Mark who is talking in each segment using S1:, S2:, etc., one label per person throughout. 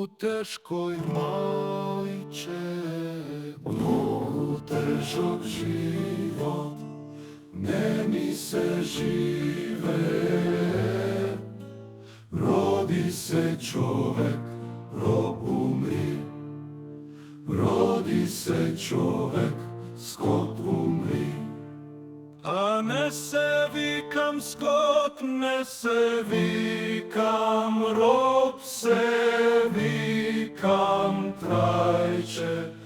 S1: teškoj majče, težak život, ne mi se žive. Rodi se čovek, rob umri, rodi se čovek, skot umri. A ne se vikam skot, ne se vikam rob, se vikam trajče.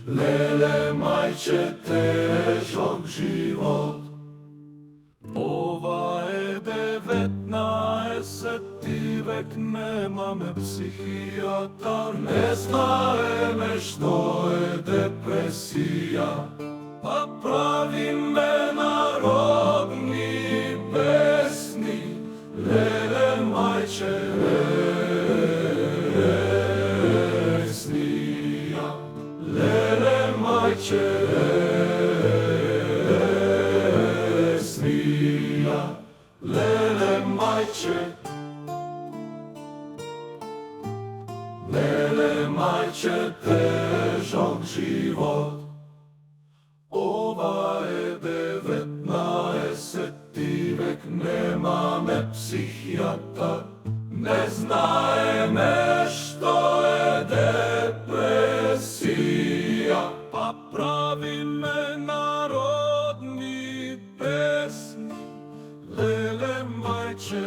S1: Lele majče, težak život. Ova je 19. vek, nema me psihijatar, ne znaje me što je depresija, pa pravi me narodni pesnik. Lele majče, pesnija, lele majče, pesnija, lele majče. Lele majče, težak život. Ova je 19. vek, nema me psihijatar, ne znaje me što je depresija, pa pravi me narodni pesnik. Lele majče,